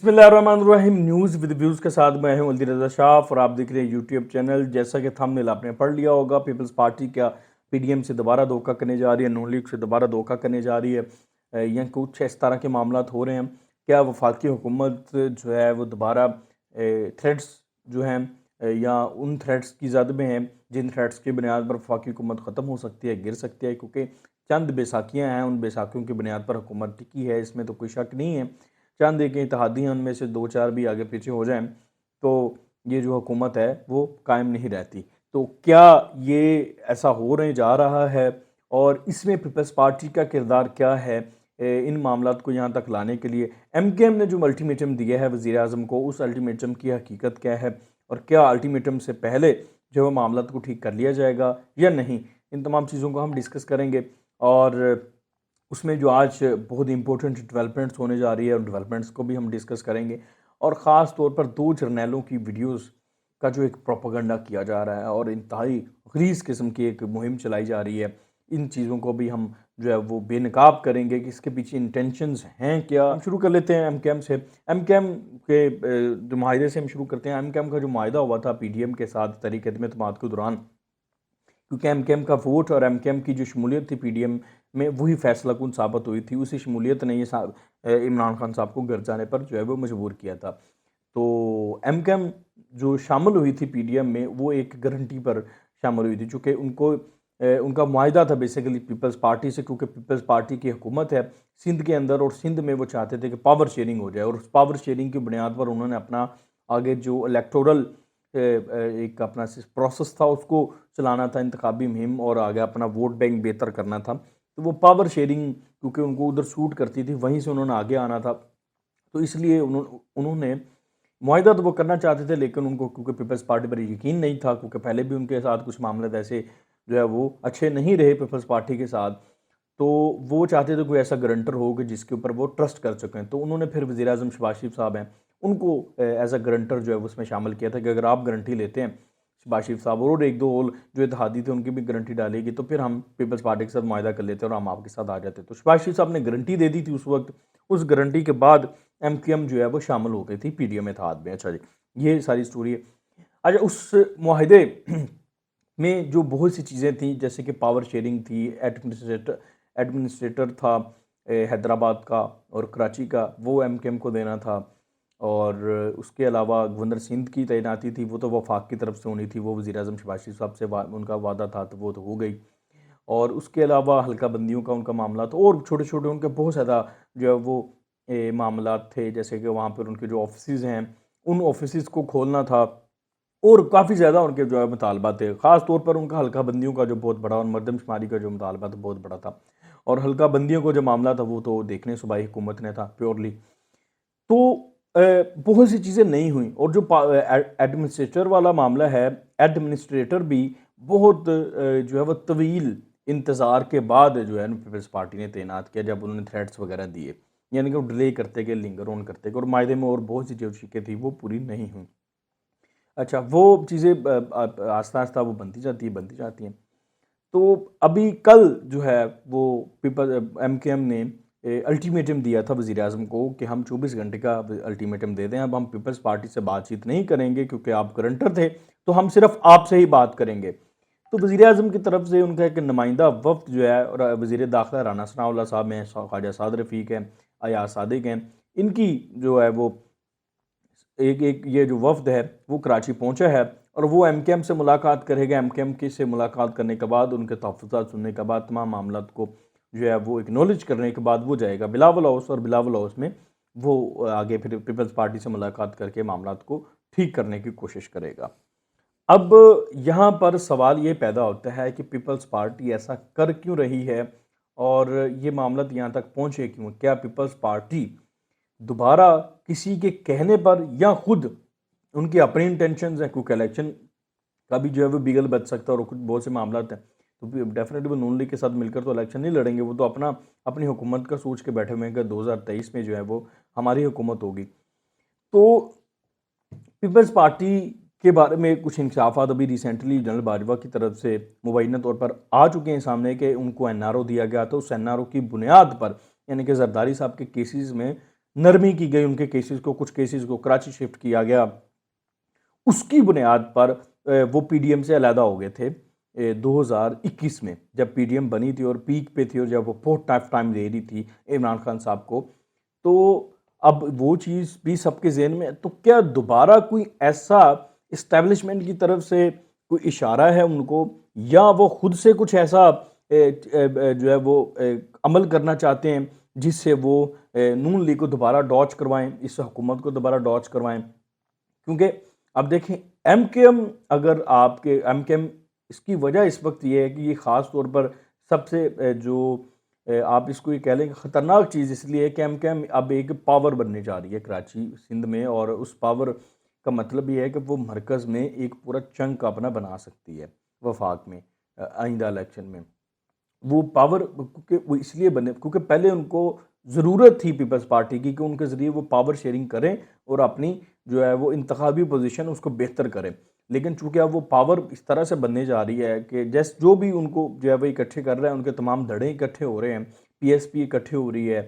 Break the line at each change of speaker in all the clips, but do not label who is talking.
बिस्मिल्लाहिर्रहमानिर्रहीम news with views के साथ मैं हूं अल्दी रज़ा शाह और आप देख रहे हैं यूट्यूब चैनल। जैसा कि थंबनेल आपने पढ़ लिया होगा, पीपल्स पार्टी क्या पीडीएम से दोबारा धोखा करने जा रही है, नून लीग से दोबारा धोखा करने जा रही है, या कुछ इस तरह के मामला हो रहे हैं। क्या वफाकी हुकूमत जो है वो दोबारा थ्रेड्स जो हैं या उन थ्रेड्स की जद में है जिन थ्रेड्स की बुनियाद पर वफाकी हुकूमत ख़त्म हो सकती है, गिर सकती है, क्योंकि चंद बेसाखियाँ हैं, उन बेसाखियों की बुनियाद पर हुकूमत टिकी है, इसमें तो कोई शक नहीं है। चंद एक इत्तेहादी हैं, उनमें से दो चार भी आगे पीछे हो जाएं तो ये जो हुकूमत है वो कायम नहीं रहती। तो क्या ये ऐसा हो रहे जा रहा है और इसमें पीपल्स पार्टी का किरदार क्या है इन मामलात को यहाँ तक लाने के लिए? एम के एम ने जो अल्टीमेटम दिया है वज़ीर आज़म को, उस अल्टीमेटम की हकीकत क्या है और क्या अल्टीमेटम से पहले जो है मामलात को ठीक कर लिया जाएगा या नहीं? इन तमाम चीज़ों को हम डिस्कस करेंगे। और उसमें जो आज बहुत इंपॉर्टेंट डेवलपमेंट्स होने जा रही है, उन डेवलपमेंट्स को भी हम डिस्कस करेंगे। और ख़ास तौर पर दो जर्नैलों की वीडियोस का जो एक प्रोपेगेंडा किया जा रहा है और इंतहाई ख़लीस किस्म की एक मुहिम चलाई जा रही है, इन चीज़ों को भी हम जो है वो बेनकाब करेंगे कि इसके पीछे इंटेंशंस हैं क्या। हम शुरू कर लेते हैं एम के एम से। एम के एम के जो माहिदे से हम शुरू करते हैं। एम के एम का जो माहिदा हुआ था पी डी एम के साथ तहरीक एतमाद के दौरान, क्योंकि एम के एम का वोट और एम के एम की जो शमूलियत थी पी डी एम में वही फैसला कुन साबित हुई थी। उसी शमूलियत ने ये इमरान खान साहब को घर जाने पर जो है वो मजबूर किया था। तो एम के एम जो शामिल हुई थी पी डी एम में वो एक गारंटी पर शामिल हुई थी, चूँकि उनको उनका मुआहिदा था बेसिकली पीपल्स पार्टी से, क्योंकि पीपल्स पार्टी की हुकूमत है सिंध के अंदर और सिंध में वो चाहते थे कि पावर शेयरिंग हो जाए। और उस पावर शेयरिंग की बुनियाद पर उन्होंने अपना आगे जो इलेक्टोरल एक अपना प्रोसेस था उसको चलाना था, इंतखाबी मुहिम, और आगे अपना वोट बैंक बेहतर करना था। तो वो पावर शेयरिंग क्योंकि उनको उधर सूट करती थी, वहीं से उन्होंने आगे आना था। तो इसलिए उन्होंने मुआहिदा तो वो करना चाहते थे, लेकिन उनको क्योंकि पीपल्स पार्टी पर यकीन नहीं था, क्योंकि पहले भी उनके साथ कुछ मामले ऐसे जो है वो अच्छे नहीं रहे पीपल्स पार्टी के साथ, तो वो चाहते थे कोई ऐसा गारंटर हो कि जिसके ऊपर वो ट्रस्ट कर सकें। तो उन्होंने फिर वज़ीर आज़म शहबाज शरीफ साहब हैं, उनको एज अ गारंटर जो है उसमें शामिल किया था कि अगर आप गारंटी लेते हैं शहबाज शरीफ साहब और एक दो और जो इत्तेहादी थे उनकी भी गारंटी डालेगी, तो फिर हम पीपल्स पार्टी के साथ मुआहिदा कर लेते और हम आपके साथ आ जाते। तो शहबाज शरीफ साहब ने गारंटी दे दी थी उस वक्त। उस गारंटी के बाद एम के एम जो है वो शामिल हो गई थी पी डी एम इत्तेहाद में। अच्छा जी, ये सारी स्टोरी है। अच्छा, उस मुआहिदे में जो बहुत सी चीज़ें थी, जैसे कि पावर शेयरिंग थी, एडमिनिस्ट्रेटर था हैदराबाद का और कराची का, वो एम के एम को देना था। और उसके अलावा गवर्नर सिंध की तैनाती थी, वो तो वफाक की तरफ से होनी थी, वो वज़ीर आज़म शहबाज शरीफ साहब से उनका वादा था, तो वो तो हो गई। और उसके अलावा हल्का बंदियों का उनका मामला था और छोटे छोटे उनके बहुत ज़्यादा जो है वो मामलात थे, जैसे कि वहाँ पर उनके जो ऑफिस हैं उन ऑफिस को खोलना था। और काफ़ी ज़्यादा उनके जो है मुतालबा थे, ख़ास तौर पर उनका हल्का बंदियों का जो बहुत बड़ा और मरदमशुमारी का जो मुतालबा था बहुत बड़ा था। और हल्का बंदियों को जो मामला था वो तो देखने सूबाई हुकूमत ने था प्योरली। तो बहुत सी चीज़ें नहीं हुई। और जो एडमिनिस्ट्रेटर वाला मामला है, एडमिनिस्ट्रेटर भी बहुत जो है वो तवील इंतज़ार के बाद जो है ना पीपल्स पार्टी ने तैनात किया, जब उन्होंने थ्रेट्स वगैरह दिए, यानी कि वो डिले करते गए, लिंगर ऑन करते गए, और मायदे में और बहुत सी जो चीज़ें थी वो पूरी नहीं हुई। अच्छा, वो चीज़ें आस्ता-आस्ता वो बनती जाती हैं। तो अभी कल जो है वो एम के एम ने अल्टीमेटम दिया था वज़ीर आज़म को कि हम 24 घंटे का अल्टीमेटम दे दें, अब हम पीपल्स पार्टी से बातचीत नहीं करेंगे क्योंकि आप गारंटर थे, तो हम सिर्फ आपसे ही बात करेंगे। तो वज़ीर आज़म की तरफ से उनका एक नुमाइंदा वफ़द जो है, और वज़ीर दाखिला राना सनाउल्लाह साहब हैं, ख्वाजा साद रफ़ीक हैं, अयाज सादिक हैं, इनकी जो है वो एक एक ये जो वफ़द है वो कराची पहुँचा है और वो एम के एम से मुलाकात करेगा। एम के एम की से मुलाकात करने के बाद, उनके तहफ़्फ़ुज़ात सुनने के बाद, तमाम मामलात को जो है वो एक्नॉलेज करने के बाद वो जाएगा बिलावल हाउस, और बिलावल हाउस में वो आगे फिर पीपल्स पार्टी से मुलाकात करके मामलात को ठीक करने की कोशिश करेगा। अब यहाँ पर सवाल ये पैदा होता है कि पीपल्स पार्टी ऐसा कर क्यों रही है और ये मामला यहाँ तक पहुँचे क्यों? क्या पीपल्स पार्टी दोबारा किसी के कहने पर या खुद उनकी अपनी इंटेंशंस हैं, क्योंकि इलेक्शन का भी जो है वो बिगल बच सकता है और कुछ बहुत से मामलात हैं, तो डेफिनेटली वो नून लीग के साथ मिलकर तो इलेक्शन नहीं लड़ेंगे। वो तो अपनी हुकूमत का सोच के बैठे हुए हैं कि 2023 में जो है वो हमारी हुकूमत होगी। तो पीपल्स पार्टी के बारे में कुछ इंकशाफात अभी रिसेंटली जनरल बाजवा की तरफ से मुबैना तौर पर आ चुके हैं सामने कि उनको एन आर ओ दिया गया था। उस एन आर ओ की बुनियाद पर, यानी कि जरदारी साहब के केसेस में नरमी की गई उनके केसेस को, कुछ केसेस को कराची शिफ्ट किया गया। उसकी बुनियाद पर वो पीडीएम से अलहदा हो गए थे 2021 में, जब पीडीएम बनी थी और पीक पे थी और जब वो बहुत टफ टाइम दे रही थी इमरान खान साहब को। तो अब वो चीज़ भी सबके ज़हन में है। तो क्या दोबारा कोई ऐसा इस्टेब्लिशमेंट की तरफ से कोई इशारा है उनको, या वो खुद से कुछ ऐसा जो है वो अमल करना चाहते हैं जिससे वो नून लीग को दोबारा डॉच करवाएं, इस हुकूमत को दोबारा डॉच करवाएं? क्योंकि अब देखें, एमकेएम, अगर आपके एमकेएम, इसकी वजह इस वक्त ये है कि ये ख़ास तौर पर सबसे आप इसको ये कह लें ख़तरनाक चीज़ इसलिए है कि एमकेएम अब एक पावर बनने जा रही है कराची सिंध में, और उस पावर का मतलब ये है कि वो मरकज़ में एक पूरा चंक अपना बना सकती है वफाक में आइंदा इलेक्शन में। वो पावर क्योंकि वो इसलिए बने क्योंकि पहले उनको ज़रूरत थी पीपल्स पार्टी की कि उनके ज़रिए वो पावर शेयरिंग करें और अपनी जो है वो इंतखाबी पोजीशन उसको बेहतर करें। लेकिन चूँकि अब वो पावर इस तरह से बनने जा रही है कि जैसे जो भी उनको जो है वो इकट्ठे कर रहे हैं, उनके तमाम धड़े इकट्ठे हो रहे हैं, पीएसपी इकट्ठे हो रही है,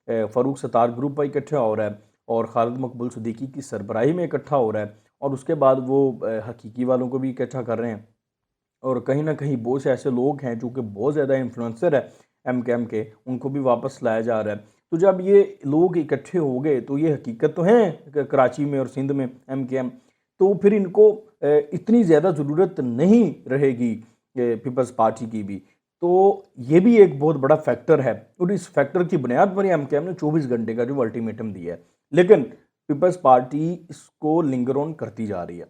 फ़ारूक सत्तार ग्रुप इकट्ठा हो रहा है और खालिद मकबूल सिद्दीकी की सरबराही में इकट्ठा हो रहा है, और उसके बाद वो हकीकी वालों को भी इकट्ठा कर रहे हैं। और कहीं न कहीं बहुत से ऐसे लोग हैं जो कि बहुत ज़्यादा इन्फ्लुएंसर है एमकेएम के, उनको भी वापस लाया जा रहा है। तो जब ये लोग इकट्ठे हो गए तो ये हकीकत तो है कराची में और सिंध में एमकेएम, तो फिर इनको इतनी ज़्यादा ज़रूरत नहीं रहेगी पीपल्स पार्टी की भी। तो ये भी एक बहुत बड़ा फैक्टर है, और इस फैक्टर की बुनियाद पर ही एमकेएम ने 24 घंटे का जो अल्टीमेटम दिया है, लेकिन पीपल्स पार्टी इसको लिंगर ऑन करती जा रही है।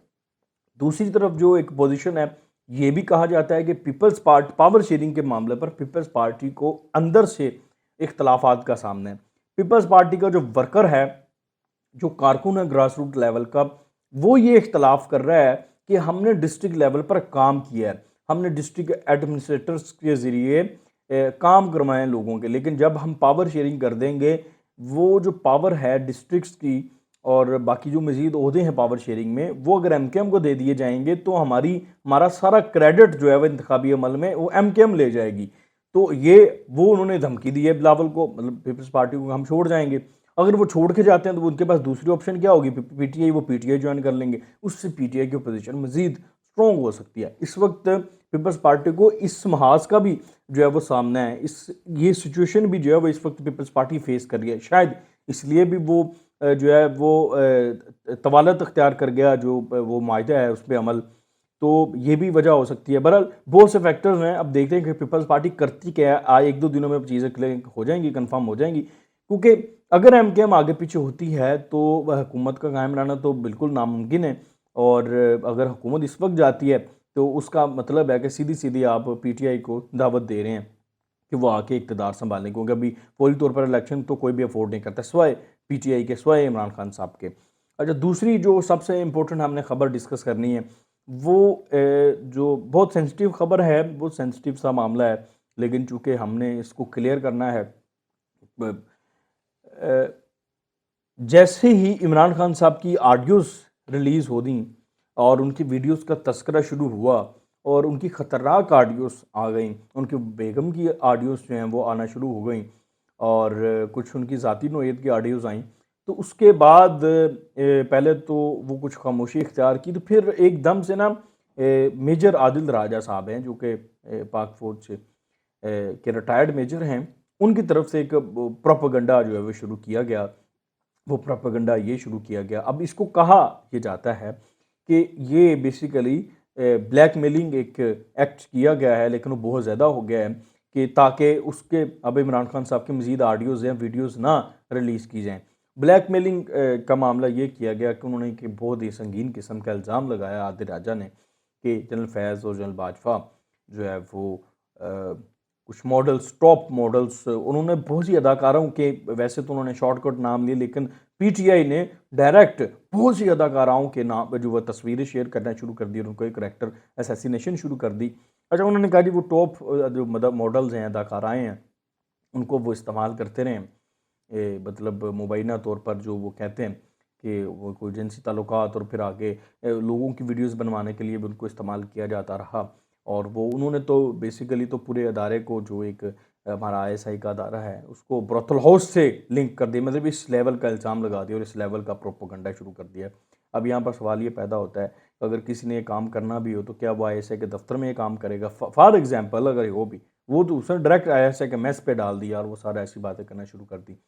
दूसरी तरफ जो एक पोजीशन है, ये भी कहा जाता है कि पीपल्स पार्टी पावर शेयरिंग के मामले पर पीपल्स पार्टी को अंदर से इख्तलाफात का सामना है। पीपल्स पार्टी का जो वर्कर है, जो कारकुन है ग्रास रूट लेवल का, वो ये इख्तलाफ कर रहा है कि हमने डिस्ट्रिक्ट लेवल पर काम किया है, हमने डिस्ट्रिक्ट एडमिनिस्ट्रेटर्स के ज़रिए काम करवाए लोगों के, लेकिन जब हम पावर शेयरिंग कर देंगे, वो जो पावर है डिस्ट्रिक्ट्स की और बाकी जो मज़ीद ओहदे हैं पावर शेयरिंग में, वो अगर एमकेएम को दे दिए जाएंगे तो हमारा सारा क्रेडिट जो है वह इंतखाबी अमल में वो एमकेएम ले जाएगी। तो ये वो उन्होंने धमकी दी है बिलावल को, मतलब पीपल्स पार्टी को, हम छोड़ जाएंगे। अगर वो छोड़ के जाते हैं तो उनके पास दूसरी ऑप्शन क्या होगी, पीटीआई, वो पीटीआई ज्वाइन कर लेंगे, उससे पीटीआई की पोजीशन मजीद स्ट्रॉन्ग हो सकती है। इस वक्त पीपल्स पार्टी को इस महाज का भी जो है वो सामना है, ये सिचुएशन भी जो है वो इस वक्त पीपल्स पार्टी फेस कर रही है। शायद इसलिए भी वो जो है वो तवालत अख्तियार कर गया, जो वो माहिदा है उस पर अमल, तो ये भी वजह हो सकती है। बहरहाल बहुत से फैक्टर्स हैं, अब देखते हैं कि पीपल्स पार्टी करती क्या है। आज एक दो दिनों में चीज़ें क्लियर हो जाएंगी, कंफर्म हो जाएंगी, क्योंकि अगर एमकेएम आगे पीछे होती है तो वह हुकूमत का कायम रहना तो बिल्कुल नामुमकिन है, और अगर हुकूमत इस वक्त जाती है तो उसका मतलब है कि सीधी सीधी आप पीटीआई को दावत दे रहे हैं कि वो आके इक़्तिदार संभालें, क्योंकि अभी फौरी तौर पर इलेक्शन तो कोई भी अफोर्ड नहीं करता सिवाय पीटीआई के, सिवाय इमरान खान साहब के। अच्छा, दूसरी जो सबसे इम्पोर्टेंट हमने खबर डिस्कस करनी है, वो जो बहुत सेंसिटिव खबर है, बहुत सेंसिटिव सा मामला है, लेकिन चूंकि हमने इसको क्लियर करना है। अ, जैसे ही इमरान खान साहब की ऑडियोज़ रिलीज़ हो दी और उनकी वीडियोज़ का तस्करा शुरू हुआ और उनकी ख़तरनाक ऑडियोज़ आ गई, उनकी बेगम की ऑडियोज़ जो हैं वो आना शुरू हो गई, और कुछ उनकी ज़ाती नौइयत की ऑडियोज़ आई, तो उसके बाद पहले तो वो कुछ खामोशी इख्तियार की, तो फिर एकदम से ना मेजर आदिल राजा साहब हैं, जो कि पाक फ़ौज से के रिटायर्ड मेजर हैं, उनकी तरफ से एक प्रोपेगेंडा जो है वो शुरू किया गया। वो प्रोपेगेंडा ये शुरू किया गया। अब इसको कहा ये जाता है कि ये बेसिकली ब्लैकमेलिंग एक एक्ट किया गया है, लेकिन वो बहुत ज़्यादा हो गया है कि ताकि उसके अब इमरान खान साहब की मज़ीद ऑडियोज़ या वीडियोज़ ना रिलीज़ की जाएँ। ब्लैकमेलिंग का मामला ये किया गया कि उन्होंने कि बहुत ही संगीन किस्म का इल्ज़ाम लगाया आदिल राजा ने कि जनरल फैज़ और जनरल बाजवा जो है वो कुछ मॉडल्स, टॉप मॉडल्स, उन्होंने बहुत सी अदाकारों के, वैसे तो उन्होंने शॉर्टकट नाम लिए, लेकिन पीटीआई ने डायरेक्ट बहुत सी अदाकाराओं के नाम जो वह तस्वीरें शेयर करना शुरू कर दी और उनको एक करैक्टर असैसिनेशन शुरू कर दी। अच्छा, उन्होंने कहा जी वो टॉप जो मॉडल्स हैं, अदाकाराएँ हैं, उनको वो इस्तेमाल करते रहें, मतलब मुबैना तौर पर जो वो कहते हैं कि वो कोई जिनसी ताल्लुकात, और फिर आगे लोगों की वीडियोस बनवाने के लिए भी उनको इस्तेमाल किया जाता रहा। और वो उन्होंने तो बेसिकली तो पूरे अदारे को जो एक हमारा ISI का अदारा है उसको ब्रोथल हाउस से लिंक कर दिया, मतलब इस लेवल का इल्ज़ाम लगा दिया और इस लेवल का प्रोपोगंडा शुरू कर दिया। अब यहाँ पर सवाल ये पैदा होता है कि अगर किसी ने ये काम करना भी हो तो क्या वो ISI के दफ्तर में ये काम करेगा? फॉर एग्जांपल अगर हो भी, वो तो उसने डायरेक्ट ISI के मेस पे डाल दिया और वो सारा ऐसी बातें करना शुरू कर दी।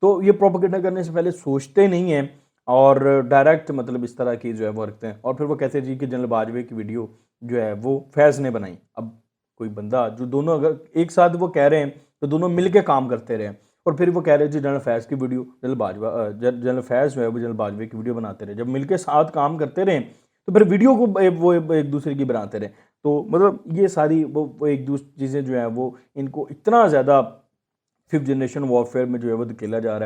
तो ये प्रोपेगेंडा करने से पहले सोचते नहीं हैं और डायरेक्ट मतलब इस तरह की जो है वो रखते हैं और फिर वो कहते हैं जी कि जनरल बाजवे की वीडियो जो है वो फैज़ ने बनाई। अब कोई बंदा जो दोनों अगर एक साथ वो कह रहे हैं तो दोनों मिल के काम करते रहे और फिर वो कह रहे हैं जी जनरल फैज़ की वीडियो जनरल फैज़ जो है वो जनरल बाजवे की वीडियो बनाते रहे। जब मिल के साथ काम करते रहे तो फिर वीडियो को वो एक दूसरे की बनाते रहे। तो मतलब ये सारी वो एक दूसरी चीज़ें जो हैं वो इनको इतना ज़्यादा फिफ्थ जनरेशन वॉरफेयर में जो है वो धकेला जा रहा है।